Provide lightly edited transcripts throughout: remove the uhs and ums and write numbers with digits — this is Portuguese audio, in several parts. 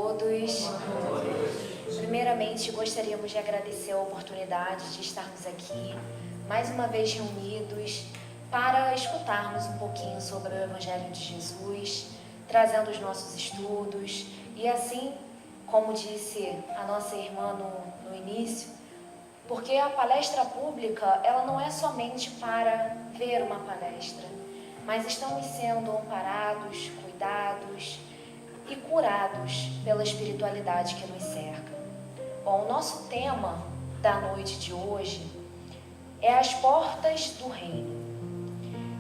todos. Primeiramente, gostaríamos de agradecer a oportunidade de estarmos aqui, mais uma vez reunidos, para escutarmos um pouquinho sobre o Evangelho de Jesus, trazendo os nossos estudos e assim, como disse a nossa irmã no início, porque a palestra pública, ela não é somente para ver uma palestra, mas estamos sendo amparados, cuidados e curados pela espiritualidade que nos cerca. Bom, o nosso tema da noite de hoje é as portas do reino.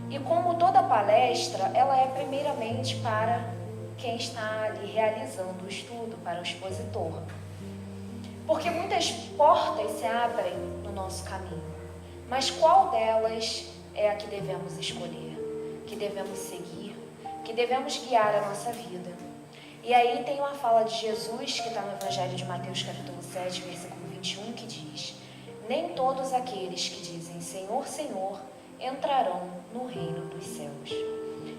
E como toda palestra, ela é primeiramente para quem está ali realizando o estudo, para o expositor. Porque muitas portas se abrem no nosso caminho, mas qual delas é a que devemos escolher, que devemos seguir, que devemos guiar a nossa vida? E aí tem uma fala de Jesus que está no Evangelho de Mateus capítulo 7, versículo 21, que diz: nem todos aqueles que dizem Senhor, Senhor, entrarão no reino dos céus.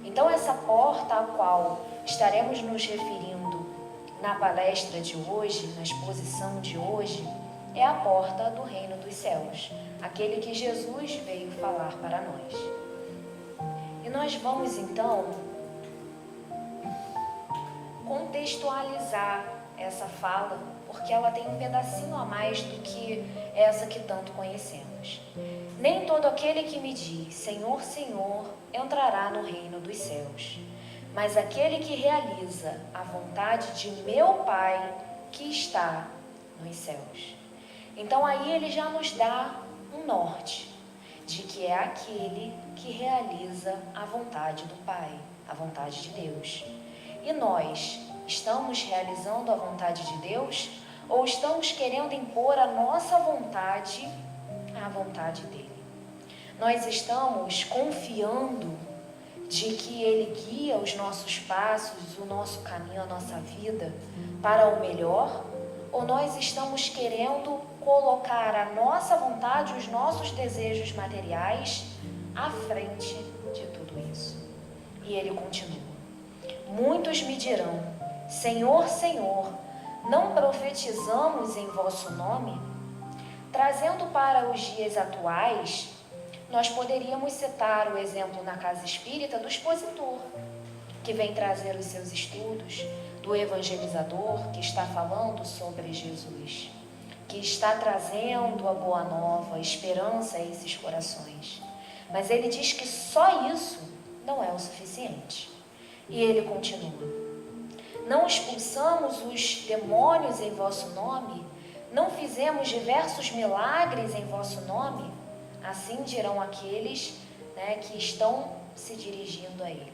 Então essa porta a qual estaremos nos referindo na palestra de hoje, na exposição de hoje, é a porta do reino dos céus, aquele que Jesus veio falar para nós. E nós vamos então contextualizar essa fala, porque ela tem um pedacinho a mais do que essa que tanto conhecemos. Nem todo aquele que me diz Senhor, Senhor, entrará no reino dos céus, mas aquele que realiza a vontade de meu Pai que está nos céus. Então aí ele já nos dá um norte de que é aquele que realiza a vontade do Pai, a vontade de Deus. E nós estamos realizando a vontade de Deus ou estamos querendo impor a nossa vontade à vontade dele? Nós estamos confiando de que ele guia os nossos passos, o nosso caminho, a nossa vida para o melhor? Ou nós estamos querendo colocar a nossa vontade, os nossos desejos materiais à frente de tudo isso? E ele continua: muitos me dirão, Senhor, Senhor, não profetizamos em vosso nome? Trazendo para os dias atuais, nós poderíamos citar o exemplo na casa espírita do expositor, que vem trazer os seus estudos, do evangelizador, que está falando sobre Jesus, que está trazendo a boa nova, a esperança a esses corações. Mas ele diz que só isso não é o suficiente. E ele continua: não expulsamos os demônios em vosso nome? Não fizemos diversos milagres em vosso nome? Assim dirão aqueles, que estão se dirigindo a ele.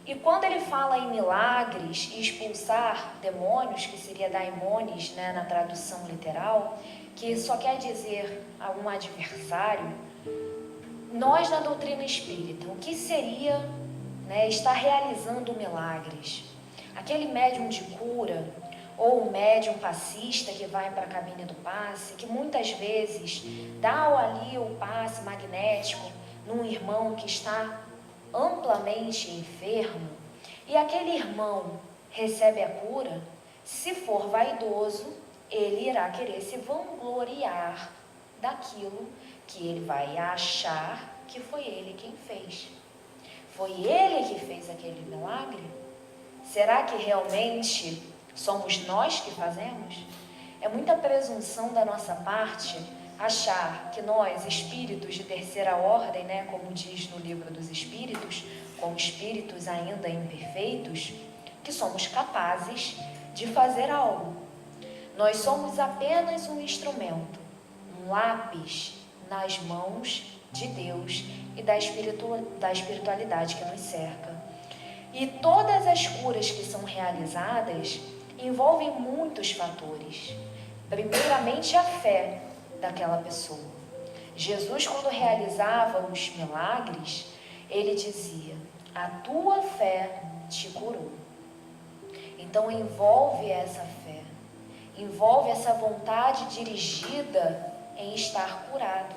E quando ele fala em milagres e expulsar demônios, que seria daimones, na tradução literal, que só quer dizer a um adversário, nós na doutrina espírita, o que seria estar realizando milagres? Aquele médium de cura ou o médium passista que vai para a cabine do passe, que muitas vezes dá ali o passe magnético num irmão que está amplamente enfermo, e aquele irmão recebe a cura, se for vaidoso, ele irá querer se vangloriar daquilo que ele vai achar que foi ele quem fez. Foi ele que fez aquele milagre? Será que realmente somos nós que fazemos? É muita presunção da nossa parte achar que nós, espíritos de terceira ordem, como diz no livro dos espíritos, como espíritos ainda imperfeitos, que somos capazes de fazer algo. Nós somos apenas um instrumento, um lápis nas mãos de Deus e da espiritualidade que nos cerca. E todas as curas que são realizadas envolvem muitos fatores. Primeiramente, a fé daquela pessoa. Jesus, quando realizava os milagres, ele dizia: a tua fé te curou. Então envolve essa fé, envolve essa vontade dirigida em estar curado.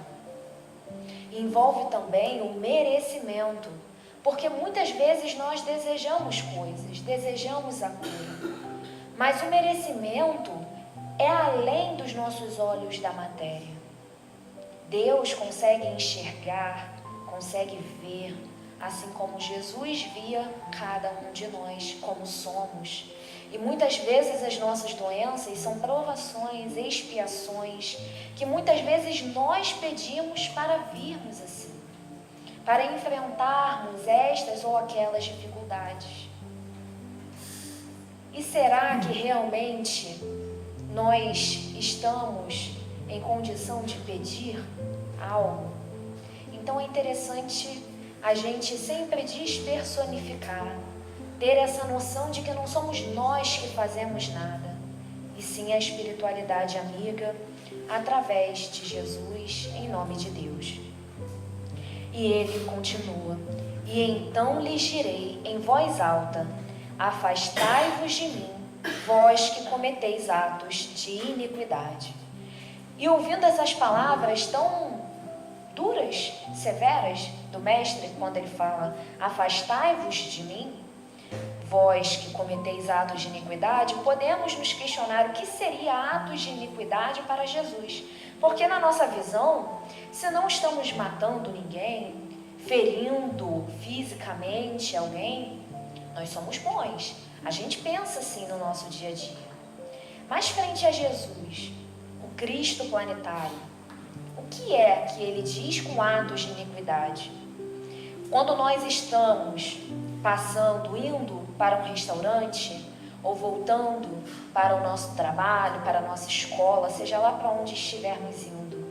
Envolve também o merecimento, porque muitas vezes nós desejamos coisas, desejamos a cura, Mas o merecimento é além dos nossos olhos da matéria. Deus consegue enxergar, consegue ver, assim como Jesus via cada um de nós como somos. E muitas vezes as nossas doenças são provações, expiações, que muitas vezes nós pedimos para virmos assim, para enfrentarmos estas ou aquelas dificuldades. E será que realmente nós estamos em condição de pedir algo? Então é interessante a gente sempre despersonificar, ter essa noção de que não somos nós que fazemos nada, e sim a espiritualidade amiga através de Jesus, em nome de Deus. E ele continua: e então lhes direi em voz alta: afastai-vos de mim, vós que cometeis atos de iniquidade. E ouvindo essas palavras tão duras, severas do mestre, quando ele fala: afastai-vos de mim, vós que cometeis atos de iniquidade, podemos nos questionar o que seria atos de iniquidade para Jesus. Porque na nossa visão, se não estamos matando ninguém, ferindo fisicamente alguém, nós somos bons. A gente pensa assim no nosso dia a dia. Mas frente a Jesus, o Cristo planetário, o que é que ele diz com atos de iniquidade? Quando nós estamos passando, indo para um restaurante ou voltando para o nosso trabalho, para a nossa escola, seja lá para onde estivermos indo,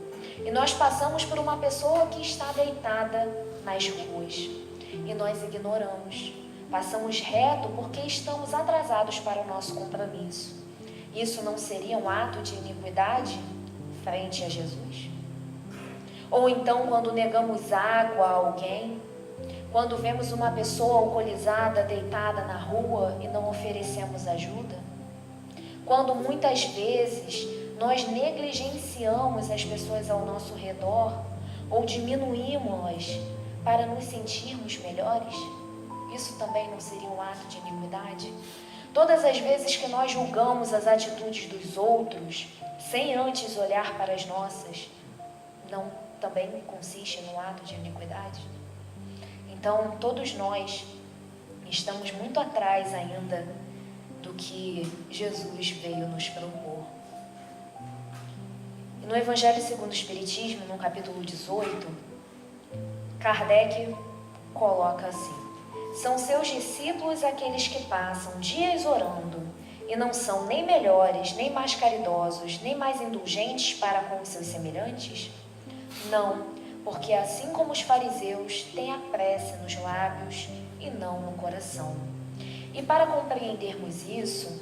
e nós passamos por uma pessoa que está deitada nas ruas e nós ignoramos, passamos reto porque estamos atrasados para o nosso compromisso. Isso não seria um ato de iniquidade frente a Jesus? Ou então, quando negamos água a alguém, quando vemos uma pessoa alcoolizada deitada na rua e não oferecemos ajuda? Quando muitas vezes nós negligenciamos as pessoas ao nosso redor ou diminuímos-las para nos sentirmos melhores? Isso também não seria um ato de iniquidade? Todas as vezes que nós julgamos as atitudes dos outros, sem antes olhar para as nossas, não também consiste no ato de iniquidade? Então, todos nós estamos muito atrás ainda do que Jesus veio nos propor. E no Evangelho segundo o Espiritismo, no capítulo 18, Kardec coloca assim: são seus discípulos aqueles que passam dias orando e não são nem melhores, nem mais caridosos, nem mais indulgentes para com os seus semelhantes? Não, porque assim como os fariseus têm a prece nos lábios e não no coração. E para compreendermos isso,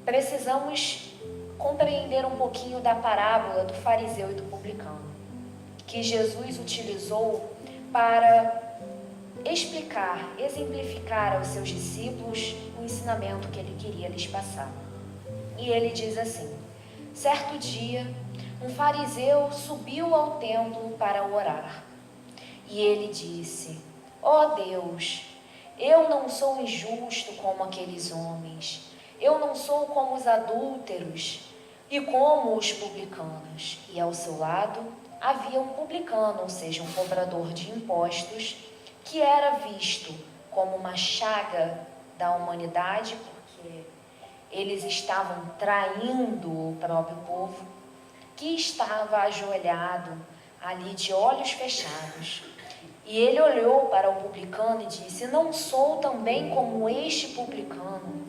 precisamos compreender um pouquinho da parábola do fariseu e do publicano, que Jesus utilizou para explicar, exemplificar aos seus discípulos o ensinamento que ele queria lhes passar. E ele diz assim: certo dia, um fariseu subiu ao templo para orar. E ele disse: ó Deus, eu não sou injusto como aqueles homens. Eu não sou como os adúlteros e como os publicanos. E ao seu lado havia um publicano, ou seja, um cobrador de impostos, que era visto como uma chaga da humanidade, porque eles estavam traindo o próprio povo, que estava ajoelhado ali de olhos fechados. E ele olhou para o publicano e disse: não sou também como este publicano.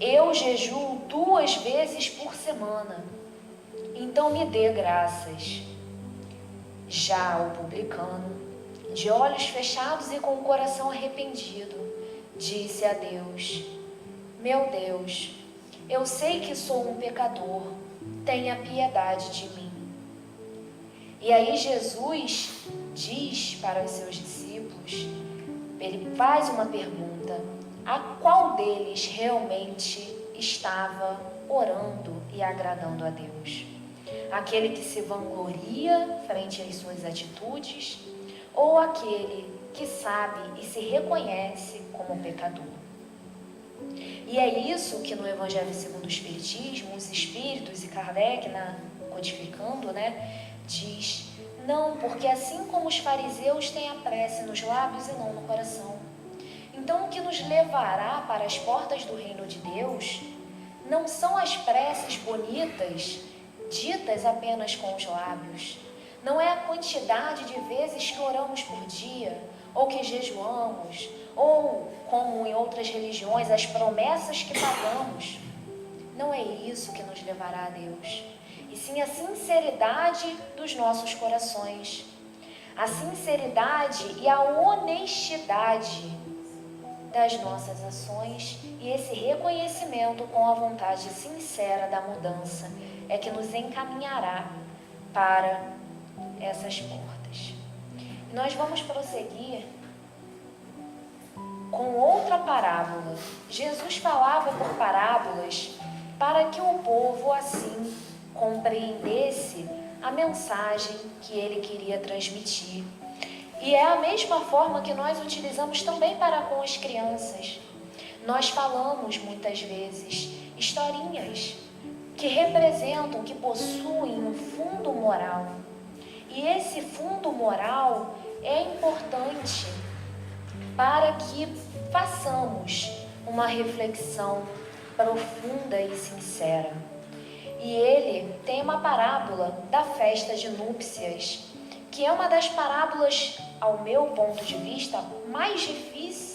Eu jejuo 2 vezes por semana, então me dê graças. Já o publicano, de olhos fechados e com o coração arrependido, disse a Deus: meu Deus, eu sei que sou um pecador, tenha piedade de mim. E aí Jesus diz para os seus discípulos, ele faz uma pergunta: a qual deles realmente estava orando e agradando a Deus? Aquele que se vangloria frente às suas atitudes, ou aquele que sabe e se reconhece como pecador? E é isso que no Evangelho segundo o Espiritismo, os espíritos e Kardec, codificando, diz: não, porque assim como os fariseus têm a prece nos lábios e não no coração. Então, o que nos levará para as portas do reino de Deus não são as preces bonitas, ditas apenas com os lábios. Não é a quantidade de vezes que oramos por dia, ou que jejuamos, ou, como em outras religiões, as promessas que pagamos. Não é isso que nos levará a Deus, e sim a sinceridade dos nossos corações, a sinceridade e a honestidade das nossas ações, e esse reconhecimento com a vontade sincera da mudança é que nos encaminhará para essas portas. E nós vamos prosseguir com outra parábola. Jesus falava por parábolas para que o povo assim compreendesse a mensagem que ele queria transmitir. E é a mesma forma que nós utilizamos também para com as crianças. Nós falamos muitas vezes historinhas que representam, que possuem um fundo moral. E esse fundo moral é importante para que façamos uma reflexão profunda e sincera. E ele tem uma parábola da festa de núpcias, que é uma das parábolas, ao meu ponto de vista, mais difícil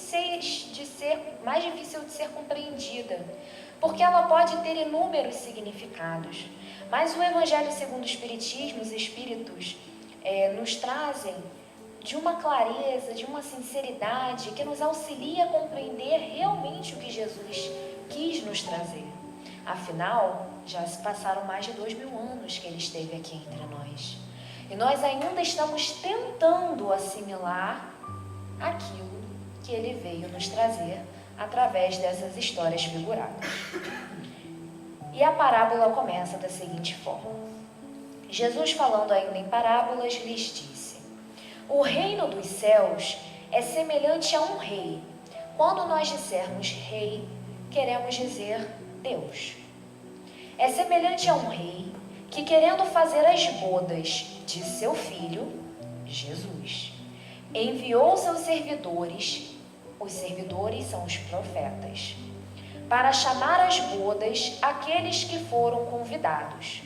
de ser compreendida, porque ela pode ter inúmeros significados. Mas o Evangelho segundo o Espiritismo, os Espíritos nos trazem de uma clareza, de uma sinceridade que nos auxilia a compreender realmente o que Jesus quis nos trazer. Afinal, já se passaram mais de 2000 anos que ele esteve aqui entre nós. E nós ainda estamos tentando assimilar aquilo que ele veio nos trazer através dessas histórias figuradas. E a parábola começa da seguinte forma. Jesus, falando ainda em parábolas, lhes disse: o reino dos céus é semelhante a um rei. Quando nós dissermos rei, queremos dizer Deus. É semelhante a um rei que, querendo fazer as bodas de seu filho, Jesus, enviou seus servidores, os servidores são os profetas, para chamar às bodas aqueles que foram convidados.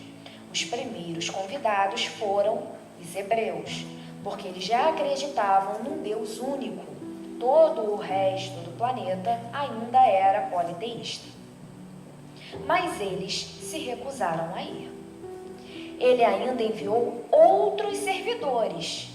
Os primeiros convidados foram os hebreus, porque eles já acreditavam num Deus único. Todo o resto do planeta ainda era politeísta. Mas eles se recusaram a ir. Ele ainda enviou outros servidores,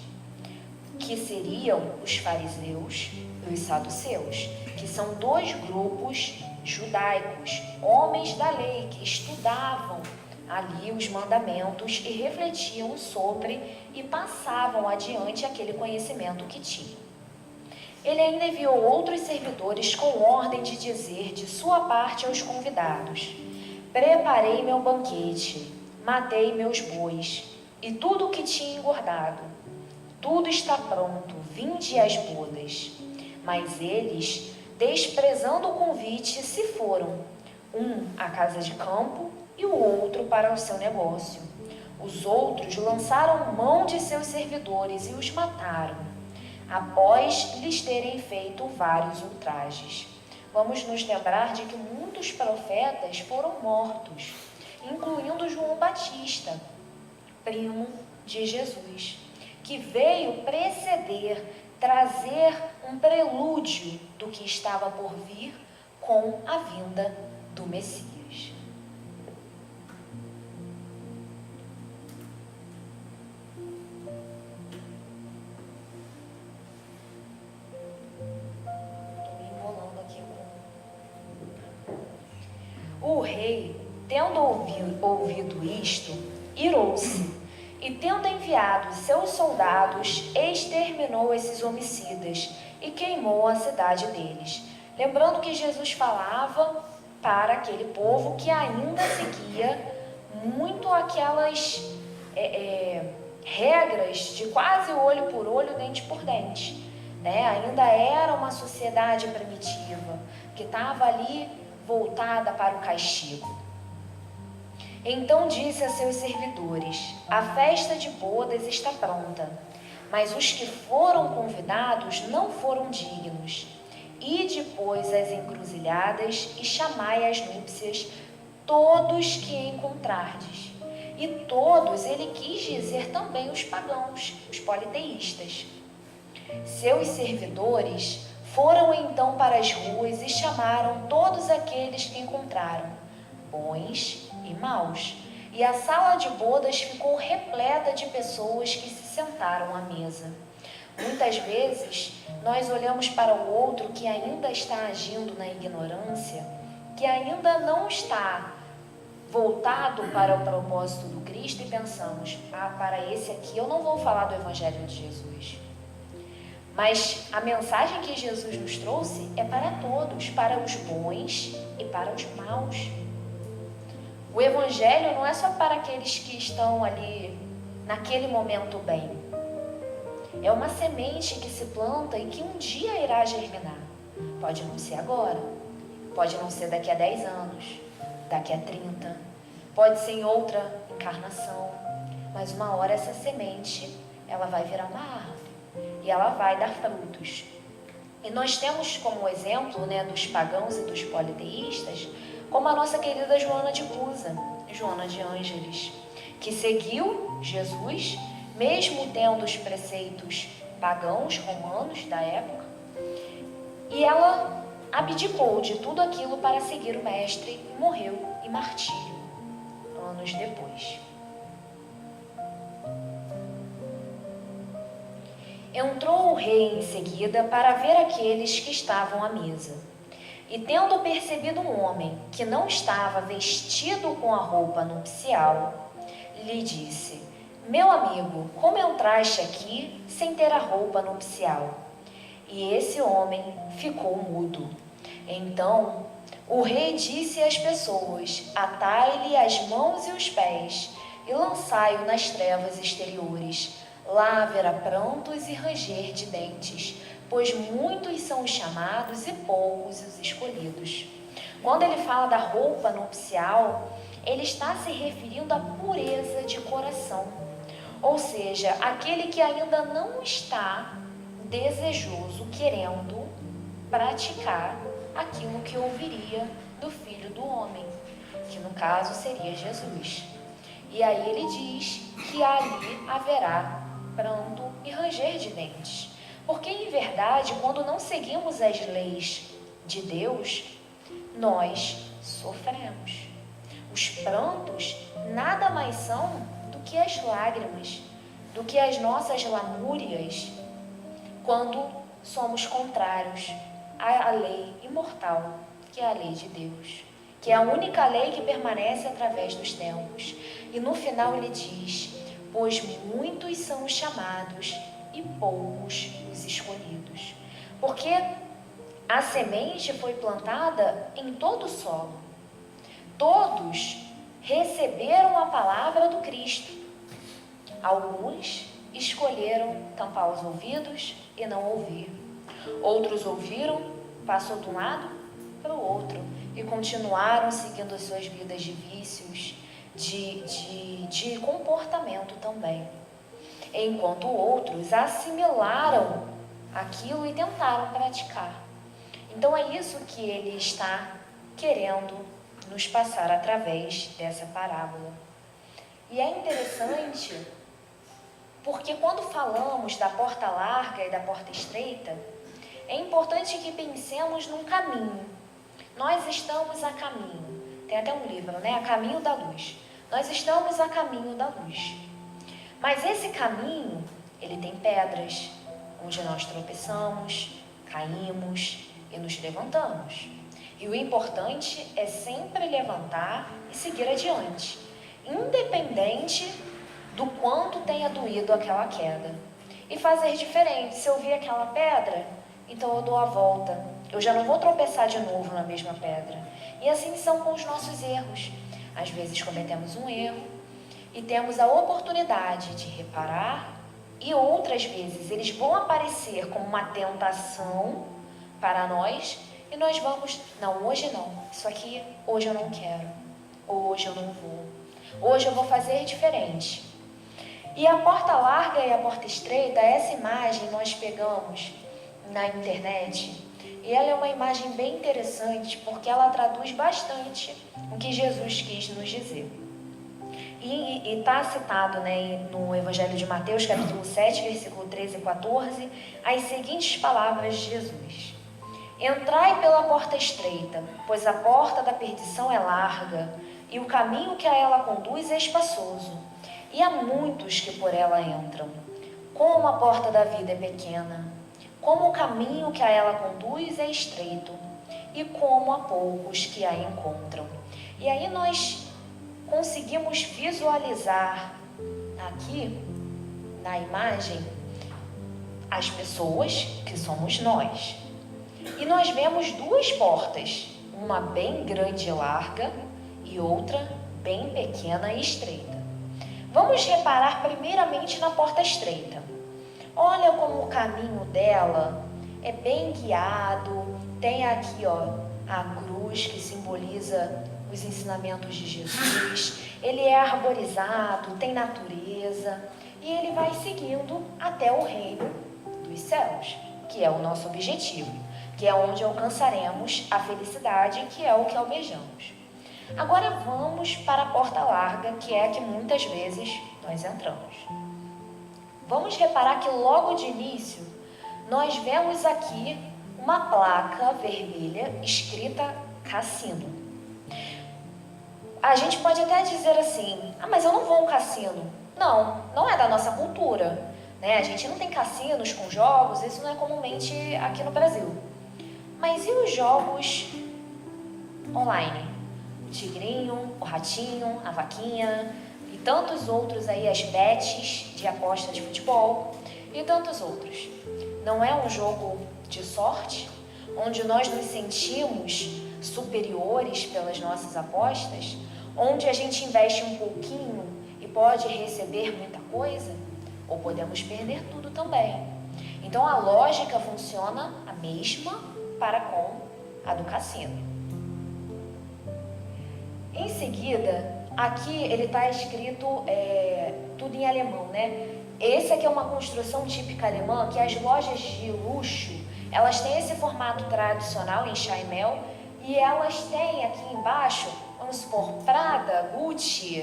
que seriam os fariseus e os saduceus, que são dois grupos judaicos, homens da lei, que estudavam ali os mandamentos e refletiam sobre e passavam adiante aquele conhecimento que tinham. Ele ainda enviou outros servidores com ordem de dizer de sua parte aos convidados: preparei meu banquete, matei meus bois e tudo o que tinha engordado. Tudo está pronto, vinde às bodas. Mas eles, desprezando o convite, se foram, um à casa de campo e o outro para o seu negócio. Os outros lançaram mão de seus servidores e os mataram, após lhes terem feito vários ultrajes. Vamos nos lembrar de que muitos profetas foram mortos, incluindo João Batista, primo de Jesus, que veio preceder, trazer um prelúdio do que estava por vir com a vinda do Messias. O rei, tendo ouvido isto, irou-se, e tendo enviado seus soldados, exterminou esses homicidas e queimou a cidade deles. Lembrando que Jesus falava para aquele povo que ainda seguia muito aquelas regras de quase olho por olho, dente por dente. Ainda era uma sociedade primitiva, que estava ali voltada para o castigo. Então disse a seus servidores: a festa de bodas está pronta, mas os que foram convidados não foram dignos. Ide, pois, às encruzilhadas e chamai às núpcias todos que encontrardes. E todos ele quis dizer também os pagãos, os politeístas. Seus servidores foram então para as ruas e chamaram todos aqueles que encontraram, bons e maus. E a sala de bodas ficou repleta de pessoas que se sentaram à mesa. Muitas vezes, nós olhamos para o outro que ainda está agindo na ignorância, que ainda não está voltado para o propósito do Cristo e pensamos: para esse aqui eu não vou falar do Evangelho de Jesus. Mas a mensagem que Jesus nos trouxe é para todos, para os bons e para os maus. O Evangelho não é só para aqueles que estão ali naquele momento bem. É uma semente que se planta e que um dia irá germinar. Pode não ser agora, pode não ser daqui a 10 anos, daqui a 30, pode ser em outra encarnação, mas uma hora essa semente, ela vai virar uma árvore e ela vai dar frutos. E nós temos como exemplo, dos pagãos e dos politeístas, como a nossa querida Joana de Cusa, Joana de Ângeles, que seguiu Jesus, mesmo tendo os preceitos pagãos romanos da época, e ela abdicou de tudo aquilo para seguir o Mestre e morreu em martírio, anos depois. Entrou o rei em seguida para ver aqueles que estavam à mesa. E tendo percebido um homem que não estava vestido com a roupa nupcial, lhe disse: meu amigo, como entraste aqui sem ter a roupa nupcial? E esse homem ficou mudo. Então o rei disse às pessoas: atai-lhe as mãos e os pés e lançai-o nas trevas exteriores. Lá haverá prantos e ranger de dentes, pois muitos são os chamados e poucos os escolhidos. Quando ele fala da roupa nupcial, ele está se referindo à pureza de coração, ou seja, aquele que ainda não está desejoso, querendo praticar aquilo que ouviria do Filho do Homem, que no caso seria Jesus. E aí ele diz que ali haverá pranto e ranger de dentes. Porque, em verdade, quando não seguimos as leis de Deus, nós sofremos. Os prantos nada mais são do que as lágrimas, do que as nossas lamúrias, quando somos contrários à lei imortal, que é a lei de Deus, que é a única lei que permanece através dos tempos. E no final ele diz: pois muitos são os chamados e poucos os escolhidos. Porque a semente foi plantada em todo o solo. Todos receberam a palavra do Cristo. Alguns escolheram tampar os ouvidos e não ouvir. Outros ouviram, passou de um lado para o outro e continuaram seguindo as suas vidas de vícios, de comportamento também. Enquanto outros assimilaram aquilo e tentaram praticar. Então é isso que ele está querendo nos passar através dessa parábola. E é interessante porque quando falamos da porta larga e da porta estreita, é importante que pensemos num caminho. Nós estamos a caminho. Tem até um livro, A Caminho da Luz. Nós estamos a caminho da luz. Mas esse caminho, ele tem pedras, onde nós tropeçamos, caímos e nos levantamos. E o importante é sempre levantar e seguir adiante, independente do quanto tenha doído aquela queda. E fazer diferente. Se eu vi aquela pedra, então eu dou a volta. Eu já não vou tropeçar de novo na mesma pedra. E assim são com os nossos erros. Às vezes cometemos um erro e temos a oportunidade de reparar, e outras vezes eles vão aparecer como uma tentação para nós, E nós vamos, não, hoje não, isso aqui, hoje eu não quero, hoje eu não vou, hoje eu vou fazer diferente. E a porta larga e a porta estreita, essa imagem nós pegamos na internet, e ela é uma imagem bem interessante, porque ela traduz bastante o que Jesus quis nos dizer. E está citado, né, no Evangelho de Mateus, capítulo 7, versículo 13 e 14, as seguintes palavras de Jesus: Entrai pela porta estreita, pois a porta da perdição é larga, e o caminho que a ela conduz é espaçoso, e há muitos que por ela entram. Como a porta da vida é pequena, como o caminho que a ela conduz é estreito, e como há poucos que a encontram. E aí nós conseguimos visualizar aqui na imagem as pessoas que somos nós. E nós vemos duas portas, uma bem grande e larga e outra bem pequena e estreita. Vamos reparar primeiramente na porta estreita. Olha como o caminho dela é bem guiado, tem aqui a cruz que simboliza os ensinamentos de Jesus, ele é arborizado, tem natureza e ele vai seguindo até o reino dos céus, que é o nosso objetivo, que é onde alcançaremos a felicidade, que é o que almejamos. Agora vamos para a porta larga, que é a que muitas vezes nós entramos. Vamos reparar que logo de início nós vemos aqui uma placa vermelha escrita cassino. A gente pode até dizer assim, mas eu não vou a um cassino. Não, não é da nossa cultura, né? A gente não tem cassinos com jogos, isso não é comumente aqui no Brasil. Mas e os jogos online? O tigrinho, o ratinho, a vaquinha e tantos outros aí, as bets de aposta de futebol e tantos outros. Não é um jogo de sorte, onde nós nos sentimos superiores pelas nossas apostas, onde a gente investe um pouquinho e pode receber muita coisa, ou podemos perder tudo também. Então a lógica funciona a mesma para com a do cassino. Em seguida, aqui ele está escrito tudo em alemão, né? Esse aqui é uma construção típica alemã, que as lojas de luxo, elas têm esse formato tradicional em Chaimel, e elas têm aqui embaixo, vamos supor, Prada, Gucci,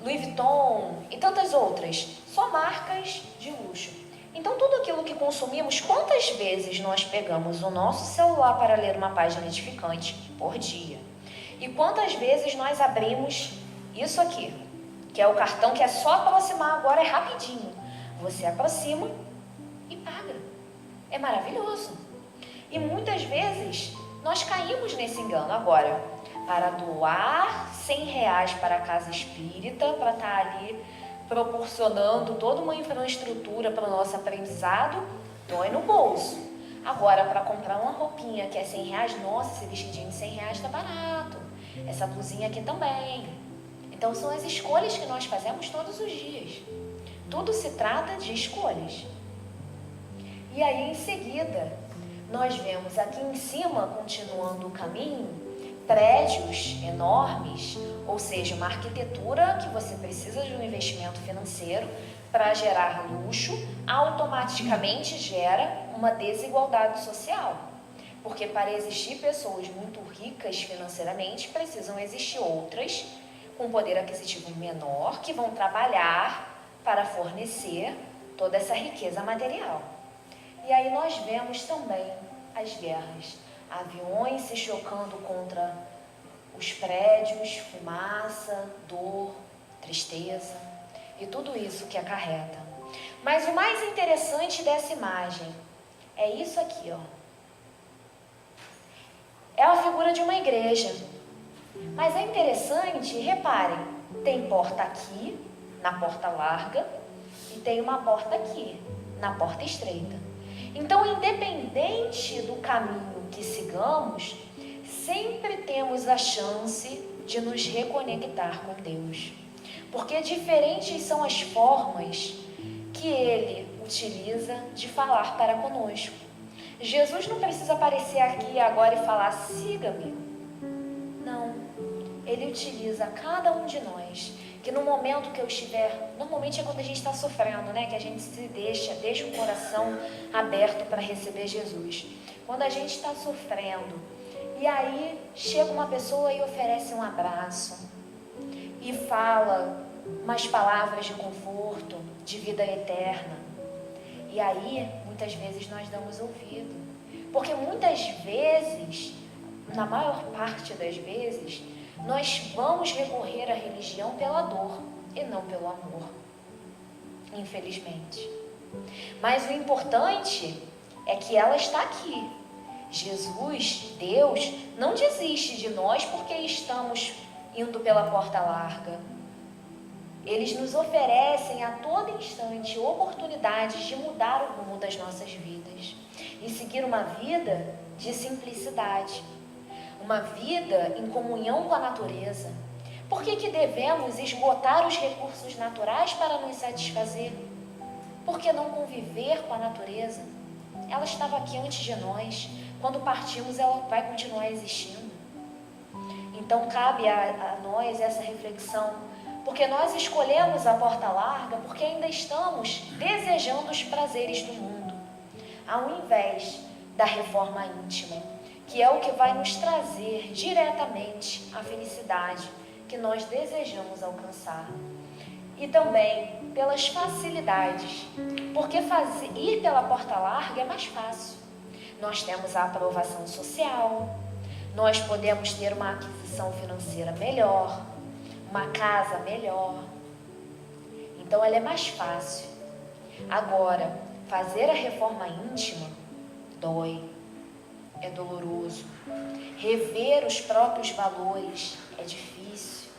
Louis Vuitton e tantas outras, só marcas de luxo. Então tudo aquilo que consumimos, quantas vezes nós pegamos o nosso celular para ler uma página edificante por dia? E quantas vezes nós abrimos isso aqui, que é o cartão que é só aproximar agora, é rapidinho. Você aproxima e paga. É maravilhoso. E muitas vezes nós caímos nesse engano. Agora, para doar R$100 para a casa espírita, para estar ali proporcionando toda uma infraestrutura para o nosso aprendizado, dói no bolso. Agora, para comprar uma roupinha que é R$100, nossa, esse vestidinho de R$100 está barato. Essa blusinha aqui também. Então, são as escolhas que nós fazemos todos os dias. Tudo se trata de escolhas. E aí, em seguida, nós vemos aqui em cima, continuando o caminho, prédios enormes, ou seja, uma arquitetura que você precisa de um investimento financeiro para gerar luxo, automaticamente gera uma desigualdade social. Porque para existir pessoas muito ricas financeiramente, precisam existir outras com poder aquisitivo menor que vão trabalhar para fornecer toda essa riqueza material. E aí nós vemos também as guerras, aviões se chocando contra os prédios, fumaça, dor, tristeza e tudo isso que acarreta. Mas o mais interessante dessa imagem é isso aqui, É a figura de uma igreja. Mas é interessante, reparem, tem porta aqui, na porta larga, e tem uma porta aqui, na porta estreita. Então, independente do caminho que sigamos, sempre temos a chance de nos reconectar com Deus. Porque diferentes são as formas que Ele utiliza de falar para conosco. Jesus não precisa aparecer aqui agora e falar, siga-me. Não, Ele utiliza cada um de nós, que no momento que eu estiver, normalmente é quando a gente está sofrendo, né? Que a gente se deixa o coração aberto para receber Jesus. Quando a gente está sofrendo, e aí chega uma pessoa e oferece um abraço, e fala umas palavras de conforto, de vida eterna. E aí, muitas vezes nós damos ouvido. Porque muitas vezes, na maior parte das vezes, nós vamos recorrer à religião pela dor e não pelo amor. Infelizmente. Mas o importante é que ela está aqui. Jesus, Deus, não desiste de nós porque estamos indo pela porta larga. Eles nos oferecem a todo instante oportunidades de mudar o rumo das nossas vidas e seguir uma vida de simplicidade, uma vida em comunhão com a natureza. Por que devemos esgotar os recursos naturais para nos satisfazer? Por que não conviver com a natureza? Ela estava aqui antes de nós. Quando partimos, ela vai continuar existindo. Então, cabe a nós essa reflexão, porque nós escolhemos a porta larga porque ainda estamos desejando os prazeres do mundo, ao invés da reforma íntima, que é o que vai nos trazer diretamente a felicidade que nós desejamos alcançar. E também pelas facilidades, porque ir pela porta larga é mais fácil. Nós temos a aprovação social, nós podemos ter uma aquisição financeira melhor, uma casa melhor. Então ela é mais fácil. Agora, fazer a reforma íntima dói, é doloroso. Rever os próprios valores é difícil.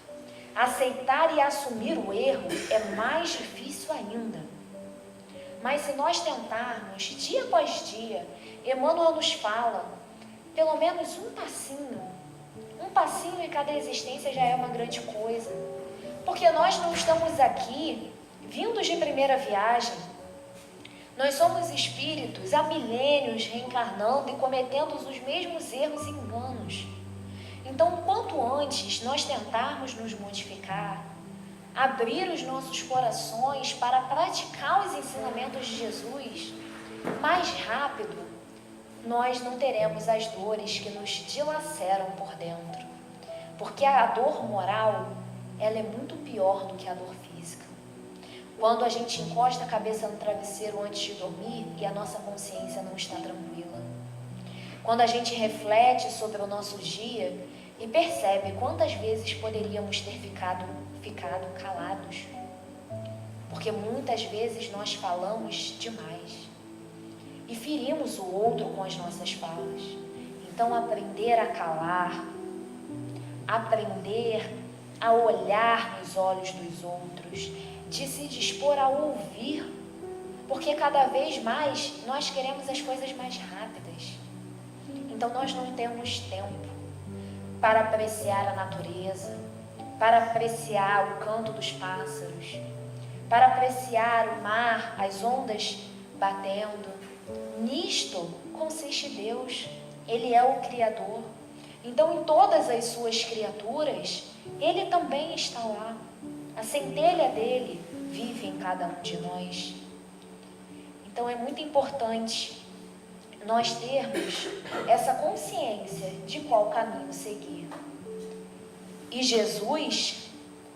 Aceitar e assumir o erro é mais difícil ainda. Mas se nós tentarmos, dia após dia, Emmanuel nos fala, pelo menos um passinho em cada existência já é uma grande coisa. Porque nós não estamos aqui, vindos de primeira viagem. Nós somos espíritos há milênios reencarnando e cometendo os mesmos erros e enganos. Então, quanto antes nós tentarmos nos modificar, abrir os nossos corações para praticar os ensinamentos de Jesus, mais rápido nós não teremos as dores que nos dilaceram por dentro. Porque a dor moral, ela é muito pior do que a dor física. Quando a gente encosta a cabeça no travesseiro antes de dormir e a nossa consciência não está tranquila. Quando a gente reflete sobre o nosso dia e percebe quantas vezes poderíamos ter ficado calados. Porque muitas vezes nós falamos demais e ferimos o outro com as nossas falas. Então, aprender a calar, aprender a olhar nos olhos dos outros, de se dispor a ouvir, porque cada vez mais nós queremos as coisas mais rápidas. Então, nós não temos tempo para apreciar a natureza, para apreciar o canto dos pássaros, para apreciar o mar, as ondas batendo. Nisto consiste Deus, Ele é o Criador. Então, em todas as suas criaturas, Ele também está lá. A centelha dele vive em cada um de nós. Então, é muito importante nós termos essa consciência de qual caminho seguir. E Jesus,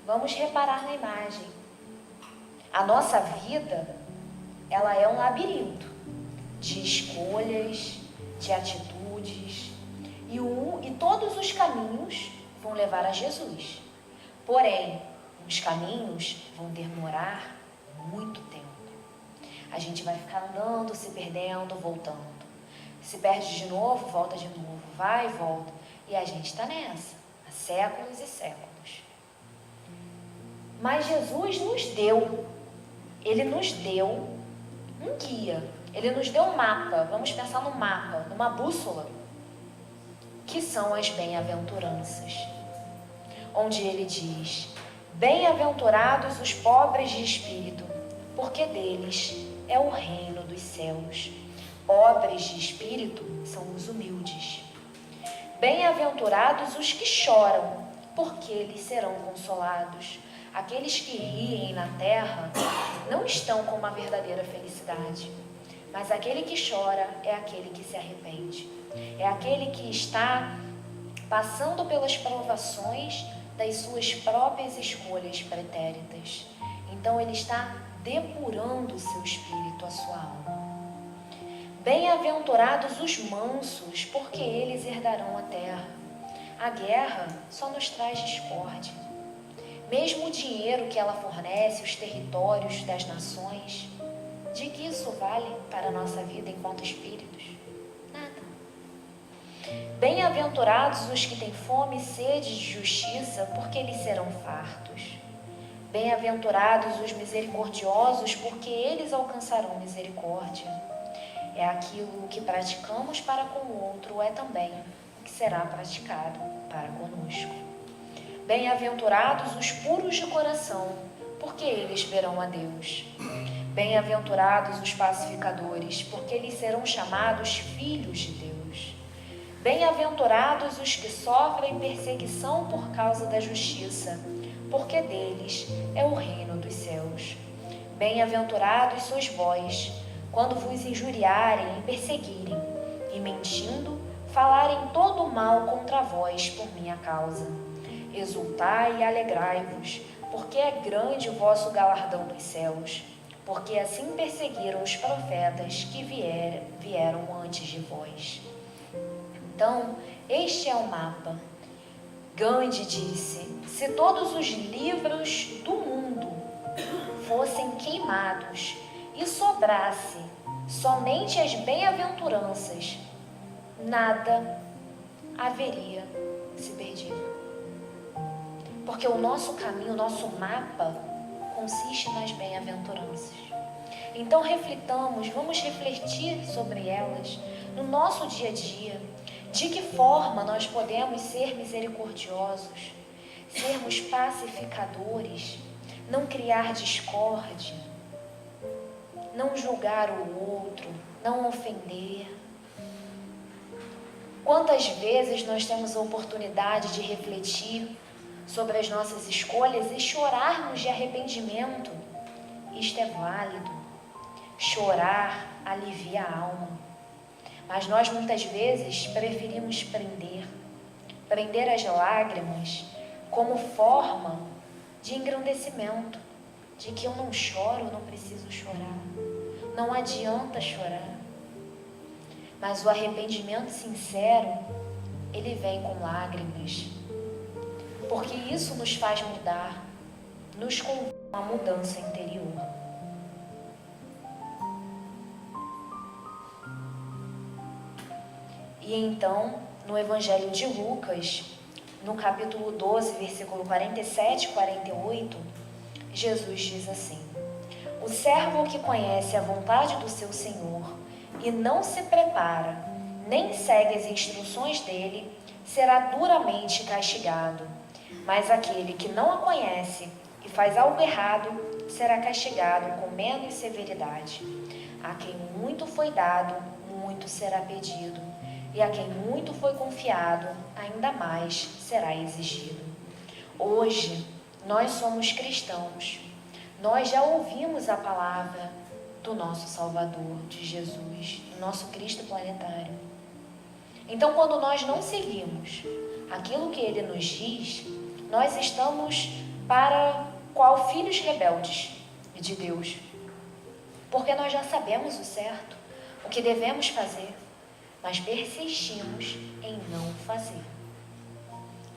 vamos reparar na imagem. A nossa vida, ela é um labirinto de escolhas, de atitudes, e todos os caminhos vão levar a Jesus. Porém, os caminhos vão demorar muito tempo. A gente vai ficar andando, se perdendo, voltando. Se perde de novo, volta de novo, vai e volta. E a gente está nessa, há séculos e séculos. Mas Jesus Ele nos deu um guia, Ele nos deu um mapa, vamos pensar no mapa, numa bússola, que são as bem-aventuranças, onde Ele diz: bem-aventurados os pobres de espírito, porque deles é o reino dos céus. Pobres de espírito são os humildes. Bem-aventurados os que choram, porque eles serão consolados. Aqueles que riem na terra não estão com uma verdadeira felicidade, mas aquele que chora é aquele que se arrepende. É aquele que está passando pelas provações das suas próprias escolhas pretéritas. Então ele está depurando o seu espírito, a sua alma. Bem-aventurados os mansos, porque eles herdarão a terra. A guerra só nos traz discórdia. Mesmo o dinheiro que ela fornece, os territórios das nações, de que isso vale para a nossa vida enquanto espíritos? Nada. Bem-aventurados os que têm fome e sede de justiça, porque eles serão fartos. Bem-aventurados os misericordiosos, porque eles alcançarão misericórdia. É aquilo que praticamos para com o outro, é também o que será praticado para conosco. Bem-aventurados os puros de coração, porque eles verão a Deus. Bem-aventurados os pacificadores, porque eles serão chamados filhos de Deus. Bem-aventurados os que sofrem perseguição por causa da justiça, porque deles é o reino dos céus. Bem-aventurados sois vós, quando vos injuriarem e perseguirem, e mentindo, falarem todo o mal contra vós por minha causa. Exultai e alegrai-vos, porque é grande o vosso galardão nos céus, porque assim perseguiram os profetas que vieram antes de vós. Então, este é o mapa. Gandhi disse: se todos os livros do mundo fossem queimados e sobrasse somente as bem-aventuranças, nada haveria se perdido. Porque o nosso caminho, o nosso mapa, consiste nas bem-aventuranças. Então reflitamos, vamos refletir sobre elas no nosso dia a dia. De que forma nós podemos ser misericordiosos, sermos pacificadores, não criar discórdia, não julgar o outro, não ofender. Quantas vezes nós temos a oportunidade de refletir sobre as nossas escolhas e chorarmos de arrependimento? Isto é válido. Chorar alivia a alma. Mas nós muitas vezes preferimos prender as lágrimas como forma de engrandecimento, de que eu não choro, eu não preciso chorar, não adianta chorar. Mas o arrependimento sincero, ele vem com lágrimas, porque isso nos faz mudar, nos conduz a uma mudança interior. E então, no Evangelho de Lucas, no capítulo 12, versículo 47 e 48, Jesus diz assim: o servo que conhece a vontade do seu Senhor e não se prepara, nem segue as instruções dele, será duramente castigado. Mas aquele que não a conhece e faz algo errado, será castigado com menos severidade. A quem muito foi dado, muito será pedido. E a quem muito foi confiado, ainda mais será exigido. Hoje, nós somos cristãos. Nós já ouvimos a palavra do nosso Salvador, de Jesus, do nosso Cristo planetário. Então, quando nós não seguimos aquilo que Ele nos diz, nós estamos para qual filhos rebeldes de Deus. Porque nós já sabemos o certo, o que devemos fazer, mas persistimos em não fazer.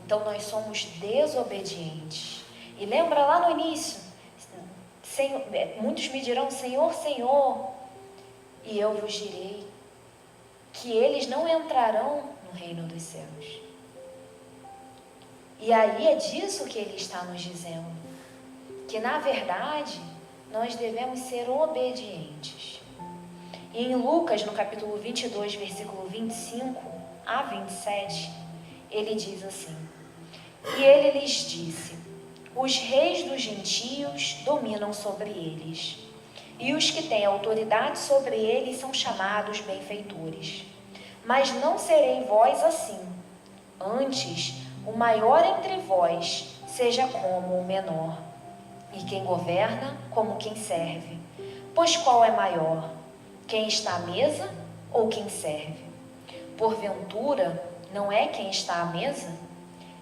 Então nós somos desobedientes. E lembra lá no início, muitos me dirão: Senhor, Senhor, e eu vos direi que eles não entrarão no reino dos céus. E aí é disso que ele está nos dizendo, que na verdade nós devemos ser obedientes. E em Lucas, no capítulo 22, versículo 25 a 27, ele diz assim: e ele lhes disse: os reis dos gentios dominam sobre eles, e os que têm autoridade sobre eles são chamados benfeitores. Mas não serei vós assim. Antes, o maior entre vós seja como o menor, e quem governa como quem serve. Pois qual é maior, quem está à mesa ou quem serve? Porventura, não é quem está à mesa?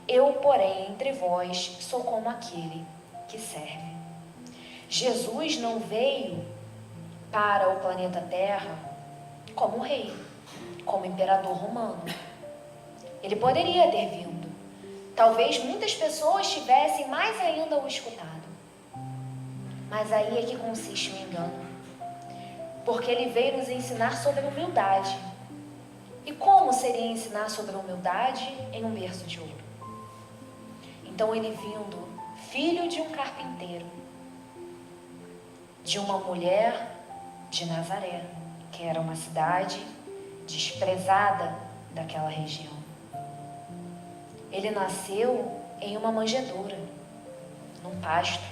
Eu, porém, entre vós sou como aquele que serve. Jesus não veio para o planeta Terra como rei, como imperador romano. Ele poderia ter vindo. Talvez muitas pessoas tivessem mais ainda o escutado. Mas aí é que consiste o engano. Porque ele veio nos ensinar sobre humildade. E como seria ensinar sobre humildade em um berço de ouro? Então ele vindo, filho de um carpinteiro, de uma mulher de Nazaré, que era uma cidade desprezada daquela região. Ele nasceu em uma manjedoura, num pasto,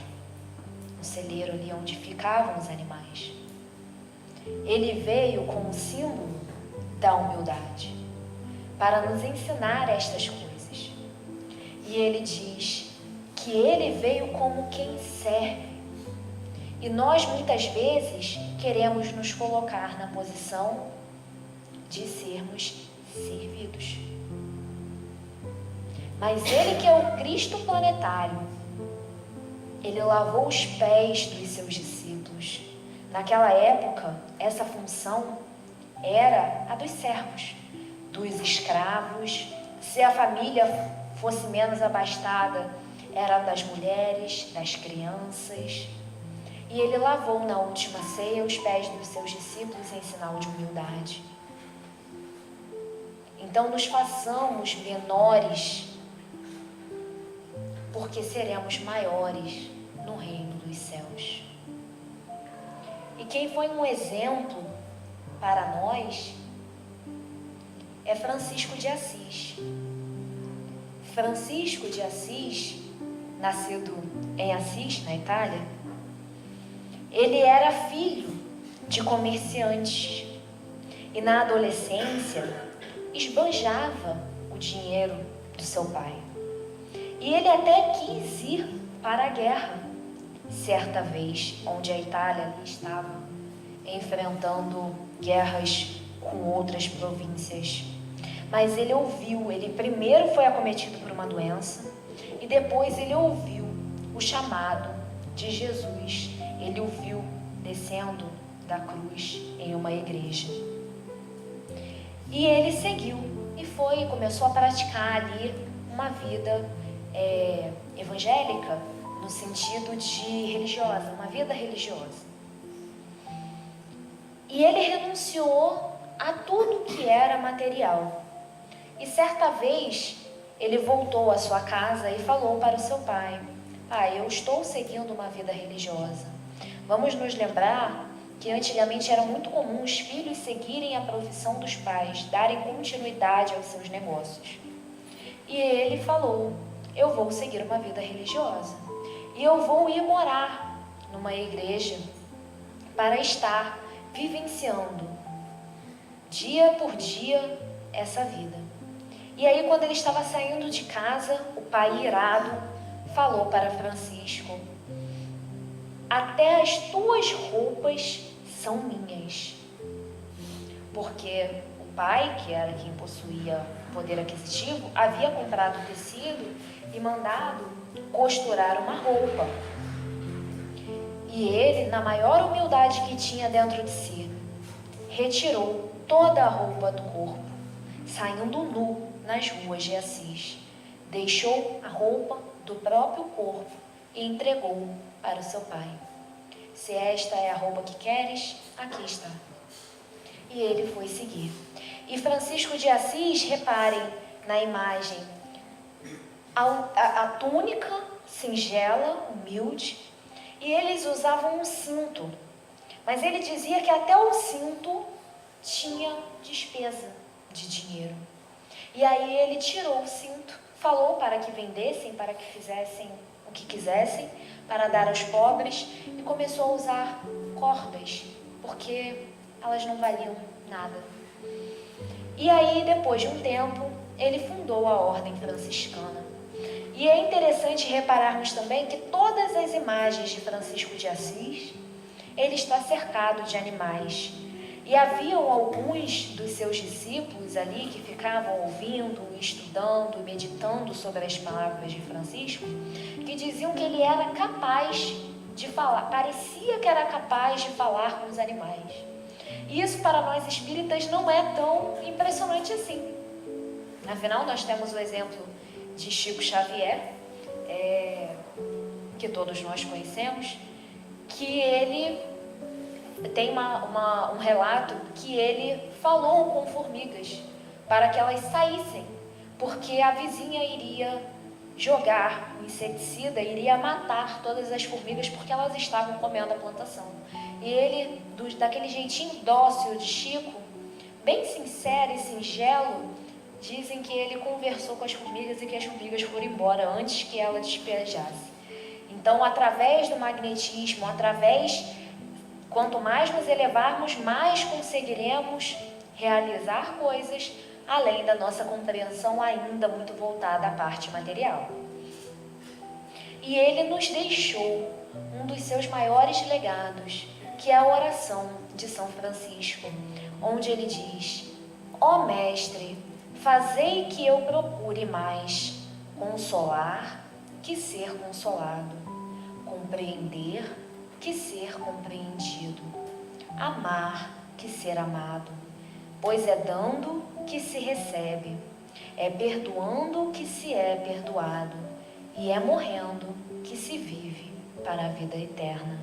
no celeiro ali onde ficavam os animais. Ele veio como símbolo da humildade, para nos ensinar estas coisas. E ele diz que ele veio como quem serve. E nós muitas vezes queremos nos colocar na posição de sermos servidos. Mas ele, que é o Cristo planetário, ele lavou os pés dos seus discípulos. Naquela época, essa função era a dos servos, dos escravos. Se a família fosse menos abastada, era das mulheres, das crianças. E ele lavou na última ceia os pés dos seus discípulos em sinal de humildade. Então nos façamos menores, porque seremos maiores no reino dos céus. E quem foi um exemplo para nós é Francisco de Assis. Francisco de Assis, nascido em Assis, na Itália, ele era filho de comerciantes e na adolescência esbanjava o dinheiro do seu pai. E ele até quis ir para a guerra, certa vez, onde a Itália ali estava enfrentando guerras com outras províncias. Mas ele ouviu, ele primeiro foi acometido por uma doença e depois ele ouviu o chamado de Jesus. Ele o viu descendo da cruz em uma igreja. E ele seguiu e foi, começou a praticar ali uma vida evangélica, no sentido de religiosa, uma vida religiosa. E ele renunciou a tudo que era material. E certa vez, ele voltou à sua casa e falou para o seu pai: pai, eu estou seguindo uma vida religiosa. Vamos nos lembrar que antigamente era muito comum os filhos seguirem a profissão dos pais, darem continuidade aos seus negócios. E ele falou: eu vou seguir uma vida religiosa. E eu vou ir morar numa igreja para estar vivenciando dia por dia essa vida. E aí, quando ele estava saindo de casa, o pai irado falou para Francisco: até as tuas roupas são minhas. Porque o pai, que era quem possuía poder aquisitivo, havia comprado tecido e mandado costurar uma roupa. E ele, na maior humildade que tinha dentro de si, retirou toda a roupa do corpo, saindo nu nas ruas de Assis. Deixou a roupa do próprio corpo e entregou para o seu pai. Se esta é a roupa que queres, aqui está. E ele foi seguir. E Francisco de Assis, reparem na imagem, a túnica singela, humilde, e eles usavam um cinto. Mas ele dizia que até o cinto tinha despesa de dinheiro. E aí ele tirou o cinto, falou para que vendessem, para que fizessem o que quisessem, para dar aos pobres, e começou a usar cordas, porque elas não valiam nada. E aí, depois de um tempo, ele fundou a Ordem Franciscana. E é interessante repararmos também que todas as imagens de Francisco de Assis, ele está cercado de animais. E haviam alguns dos seus discípulos ali que ficavam ouvindo, estudando, meditando sobre as palavras de Francisco, que diziam que ele era capaz de falar, parecia que era capaz de falar com os animais. E isso para nós espíritas não é tão impressionante assim. Afinal, nós temos o exemplo de Chico Xavier, que todos nós conhecemos, que ele tem um relato que ele falou com formigas para que elas saíssem, porque a vizinha iria jogar o inseticida, iria matar todas as formigas porque elas estavam comendo a plantação. E ele, daquele jeitinho dócil de Chico, bem sincero e singelo, dizem que ele conversou com as formigas e que as formigas foram embora antes que ela despejasse. Então, através do magnetismo, quanto mais nos elevarmos, mais conseguiremos realizar coisas além da nossa compreensão ainda muito voltada à parte material. E ele nos deixou um dos seus maiores legados, que é a oração de São Francisco, onde ele diz: ó Mestre, fazei que eu procure mais consolar que ser consolado, compreender que ser compreendido, amar que ser amado, pois é dando que se recebe, é perdoando que se é perdoado, e é morrendo que se vive para a vida eterna.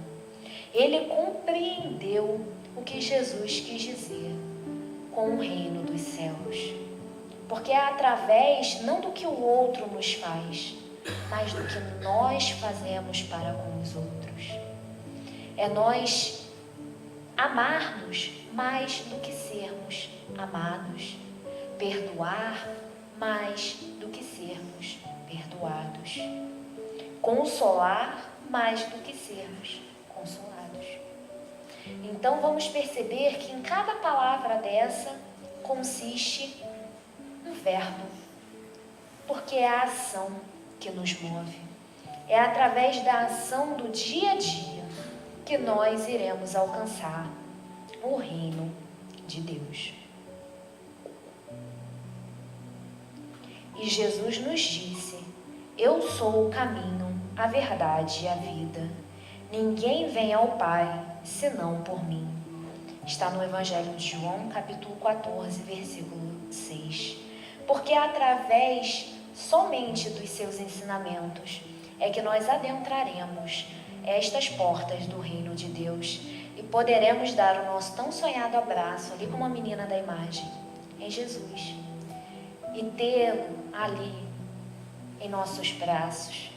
Ele compreendeu o que Jesus quis dizer com o reino dos céus, porque é através não do que o outro nos faz, mas do que nós fazemos para com os outros. É nós amarmos mais do que sermos amados, perdoar mais do que sermos perdoados, consolar mais do que sermos consolados. Então vamos perceber que em cada palavra dessa consiste um verbo, porque é a ação que nos move. É através da ação do dia a dia que nós iremos alcançar o reino de Deus. E Jesus nos disse: eu sou o caminho, a verdade e a vida. Ninguém vem ao Pai senão por mim. Está no Evangelho de João, capítulo 14, versículo 6. Porque através somente dos seus ensinamentos é que nós adentraremos estas portas do reino de Deus e poderemos dar o nosso tão sonhado abraço, ali como a menina da imagem, em Jesus, e tê-lo ali em nossos braços,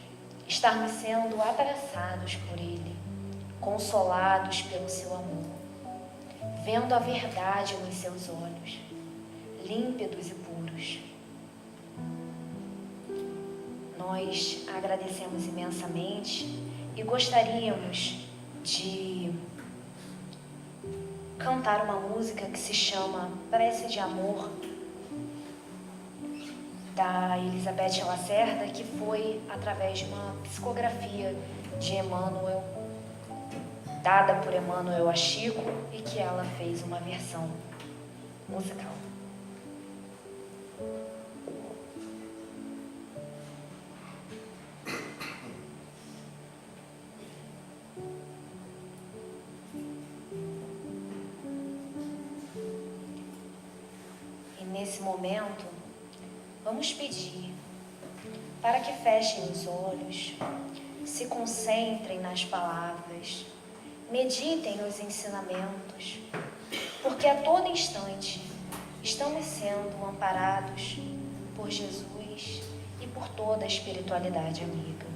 estarmos sendo abraçados por Ele, consolados pelo seu amor, vendo a verdade nos seus olhos, límpidos e puros. Nós agradecemos imensamente e gostaríamos de cantar uma música que se chama Prece de Amor, da Elizabeth Lacerda, que foi através de uma psicografia de Emmanuel, dada por Emmanuel a Chico, e que ela fez uma versão musical. E nesse momento, vamos pedir para que fechem os olhos, se concentrem nas palavras, meditem nos ensinamentos, porque a todo instante estamos sendo amparados por Jesus e por toda a espiritualidade amiga.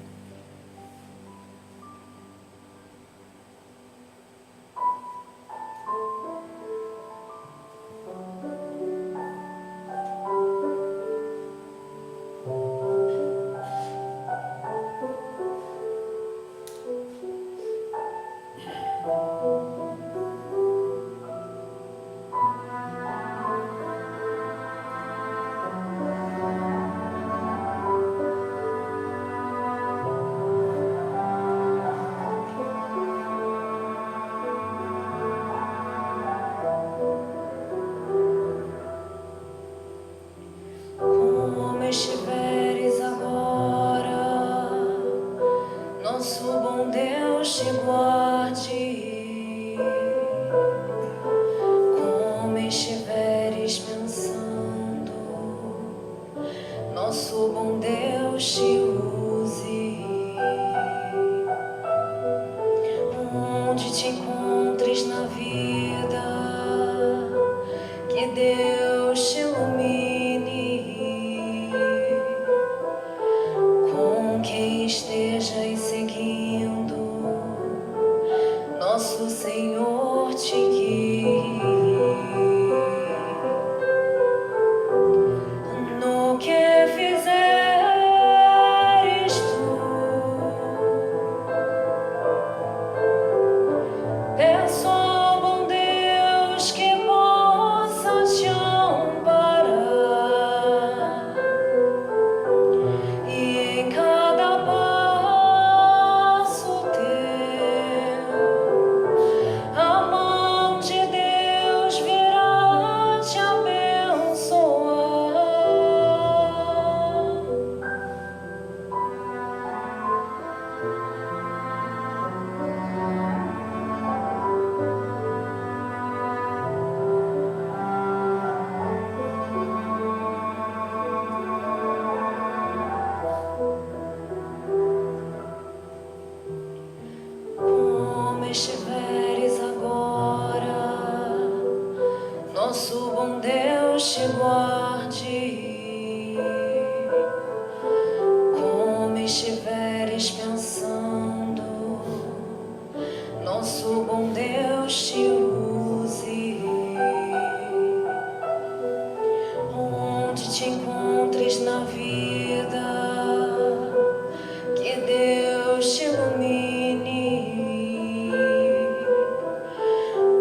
Nosso bom Deus te guarde, como estiveres pensando. Nosso bom Deus te use, onde te encontres na vida, que Deus te ilumine, com quem estejas seguindo, nosso Senhor te guie. No que fizeres tu, peço ao bom Deus que possa te amparar, e em cada passo teu a mão de Deus virá te abençoar. Como estiveres agora, nosso bom Deus te guarde. Como estiveres pensando, nosso bom Deus te use, onde te encontres na vida, que Deus te ilumine,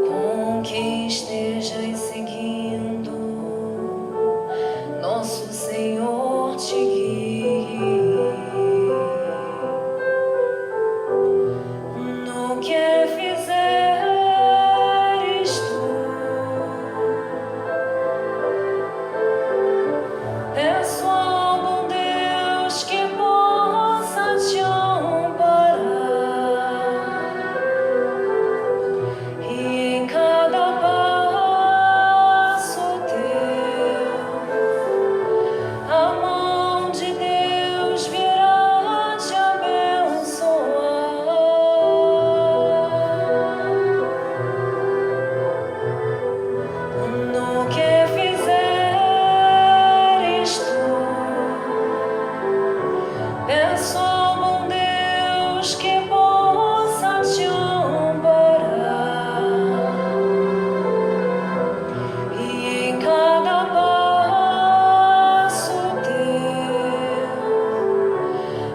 com quem estejas seguindo, nosso Senhor te guie. No que fizeres tu, peço ao bom Deus que possa te amparar, e em cada passo teu a mão de Deus virá te abençoar. No que fizeres tu, peço ao bom Deus que possa te amparar, e em cada passo teu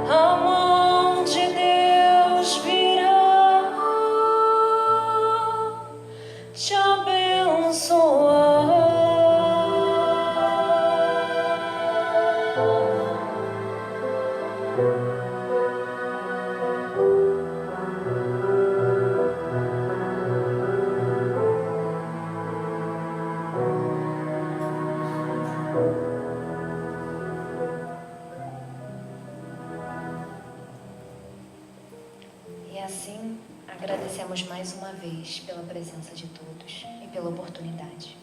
a mão de Deus virá te abençoar. E assim, agradecemos mais uma vez pela presença de todos e pela oportunidade.